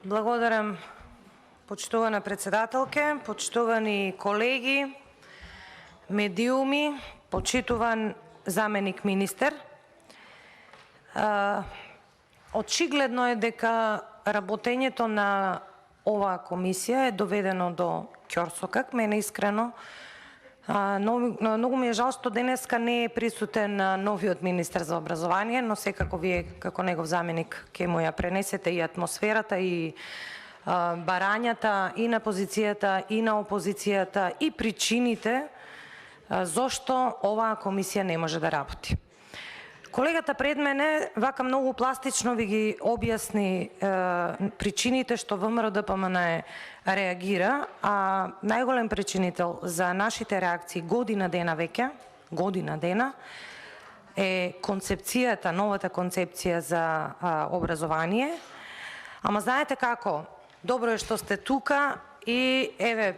Благодарам, почитувана председателке, почитувани колеги, медиуми, почитуван заменик министер. Очигледно е дека работењето на оваа комисија е доведено до ќорсокак. Мене искрено многу ми е жал што денеска не е присутен новиот министер за образование, но секако вие како негов заменик ќе му ја пренесете и атмосферата и барањата и на позицијата и на опозицијата и причините зошто оваа комисија не може да работи. Колегата пред мене вака многу пластично ви ги објасни причините што ВМРО-ДПМН реагира, а најголем причинител за нашите реакции година дена веќе, е концепцијата, новата концепција за образование. Ама знаете како? Добро е што сте тука и еве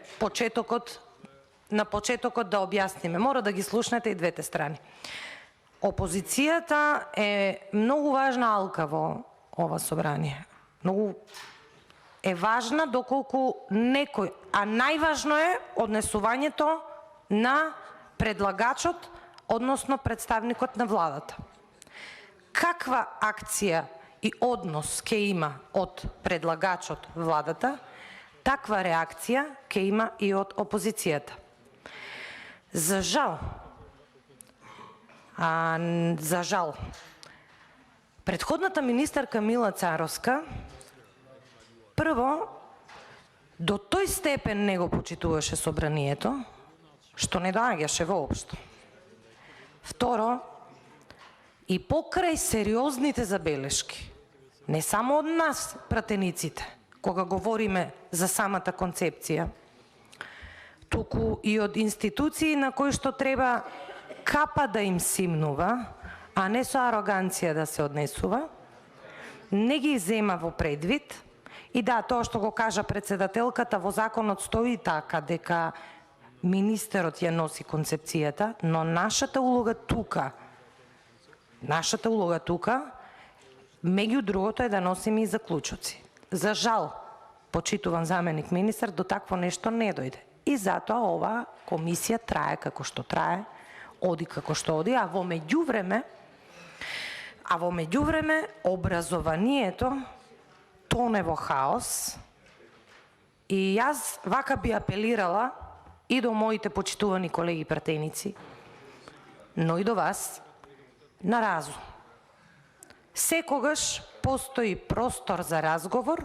на почетокот да објасниме. Мора да ги слушнете и двете страни. Опозицијата е многу важна алка во ова собрание. Многу е важна доколку некој, а најважно е однесувањето на предлагачот, односно представникот на владата. Каква акција и однос ќе има од предлагачот владата, таква реакција ќе има и од опозицијата. За жал, предходната министерка Мила Царовска прво до тој степен не го почитуваше собранието, што не доаѓаше воопшто. Второ, и покрај сериозните забелешки, не само од нас, пратениците, кога говориме за самата концепција, туку и од институции на кои што треба капа да им симнува, а не со ароганција да се однесува, не ги зема во предвид. И да, тоа што го кажа председателката, во законот стои така дека министерот ја носи концепцијата, но нашата улога тука, меѓу другото е да носиме и заклучоци. За жал, почитуван заменик министер, до такво нешто не дојде. И затоа оваа комисија трае како што трае, оди како што оди, а во меѓувреме образованието тоне во хаос. И јас вака би апелирала и до моите почитувани колеги пратеници, но и до вас, на разум. Секогаш постои простор за разговор,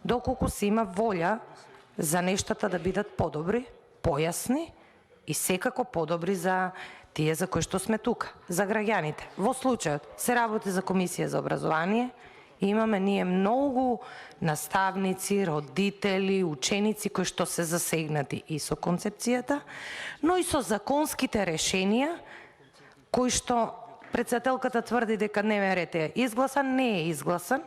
доколку се има волја за нештата да бидат подобри, појасни и секако подобри за тие за кои што сме тука, за граѓаните. Во случајот се работи за Комисија за образование, имаме ние многу наставници, родители, ученици кои што се засегнати и со концепцијата, но и со законските решенија кои што председателката тврди дека дневен ред е изгласан, не е изгласан.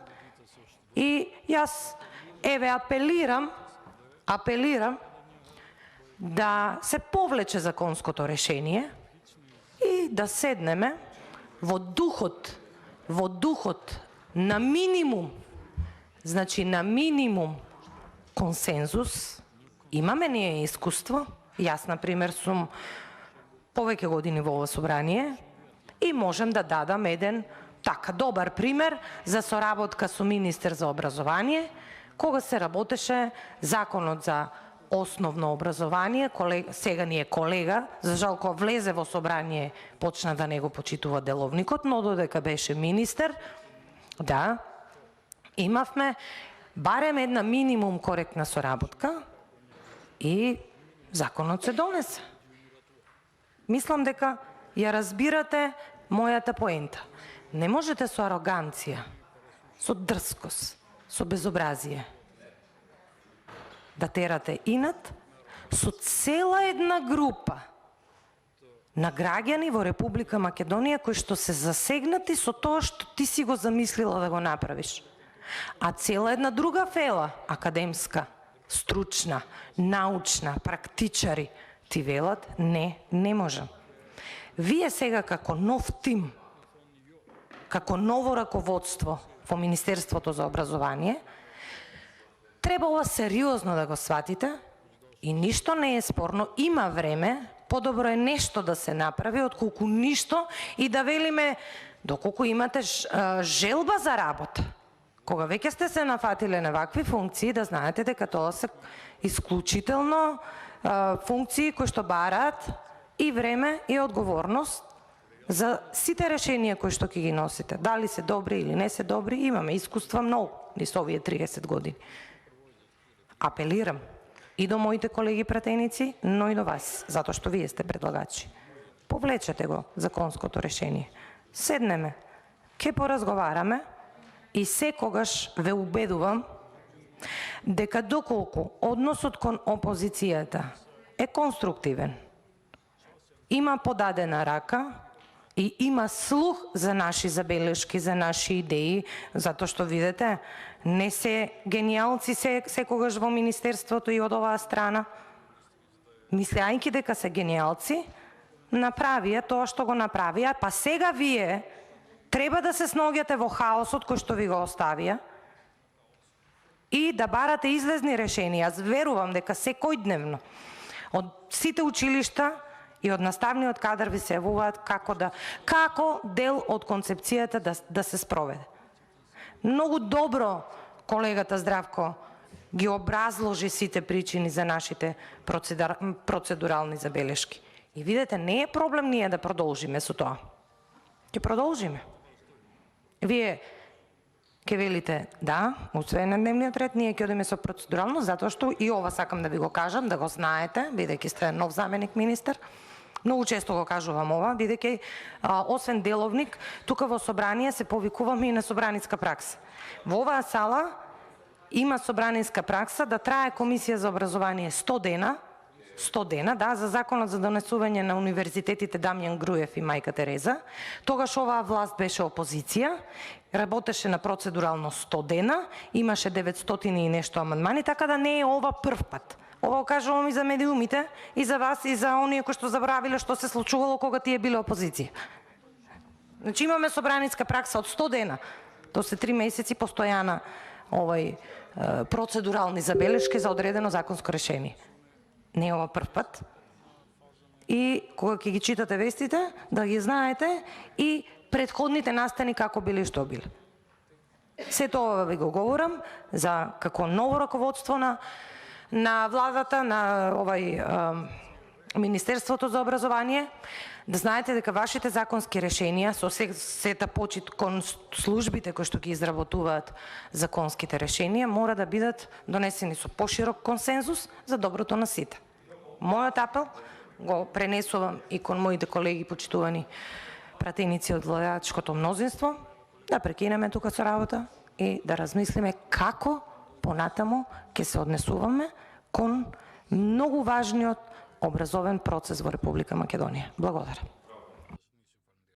И јас еве апелирам да се повлече законското решение и да седнеме во духот на минимум, значи на минимум консензус. Имаме ние искуство. Јас, например, сум повеќе години во ова собрание и можем да дадам еден така добар пример за соработка со министер за образование, кога се работеше законот за основно образование, сега ни е колега, за жал кога влезе во собрание почна да не го почитува деловникот, но додека беше министер, да, имавме барем една минимум коректна соработка и законот се донесе. Мислам дека ја разбирате мојата поента. Не можете со ароганција, со дрскост, со безобразие да терате инат со цела една група на граѓани во Република Македонија кои што се засегнати со тоа што ти си го замислила да го направиш. А цела една друга фела, академска, стручна, научна, практичари, ти велат не можам. Вие сега како нов тим, како ново раководство во Министерството за образование, Треба ова сериозно да го сватите и ништо не е спорно, има време, подобро е нешто да се направи отколку ништо и да велиме доколку имате желба за работа. Кога веќе сте се нафатиле на вакви функции, да знаете дека тоа се исклучително функции кои што бараат и време и одговорност за сите решенија кои што ќе ги носите. Дали се добри или не се добри, имаме искуства многу низ овие 30 години. Апелирам и до моите колеги пратеници, но и до вас, затоа што вие сте предлагачи. Повлечете го законското решение. Седнеме, ќе поразговараме и секогаш ве убедувам дека доколку односот кон опозицијата е конструктивен, има подадена рака и има слух за наши забелешки, за наши идеи, затоа што видите, не се гениалци секогаш во Министерството и од оваа страна. Мислејќи дека се гениалци, направија тоа што го направија, па сега вие треба да се сноѓате во хаосот кој што ви го оставија и да барате излезни решенија. Аз верувам дека секојдневно од сите училишта и од наставниот кадар ви се јавуваат како дел од концепцијата да се спроведе. Многу добро колегата Здравко ги образложи сите причини за нашите процедурални забелешки. И видите, не е проблем ние да продолжиме со тоа. Ќе продолжиме. Вие ќе велите, да, освен на дневниот ред, ние ќе одиме со процедурално, затоа што и ова сакам да ви го кажам, да го знаете, бидејќи сте нов заменик министер. Многу често го кажувам ова, бидејќи освен деловник, тука во собрание се повикуваме и на собраниска пракса. Во оваа сала има собраниска пракса да трае комисија за образование 100 дена, да, за законот за донесување на универзитетите Дамјан Груев и Мајка Тереза. Тогаш оваа власт беше опозиција, работеше на процедурално 100 дена, имаше 900 и нешто амандмани, така да не е ова прв пат. Ова кажувам и за медиумите, и за вас, и за оние кои што заборавиле што се случувало кога тие биле опозиција. Значи имаме собраниска пракса од 100 дена, то се 3 месеци постојана процедурални забелешки за одредено законско решение. Не е ова прв пат. И кога ќе ги читате вестите, да ги знаете и претходните настани како биле и што биле. Се тоа ви го говорам за како ново раководство на владата, на Министерството за образование, да знаете дека вашите законски решенија со сета почит кон службите кои што ги изработуваат законските решенија мора да бидат донесени со поширок консензус за доброто на сите. Мојот апел го пренесувам и кон моите колеги почитувани пратеници од владеачкото мнозинство, да прекинеме тука со работа и да размислиме како понатаму ќе се однесуваме кон многу важниот образовен процес во Република Македонија. Благодарам.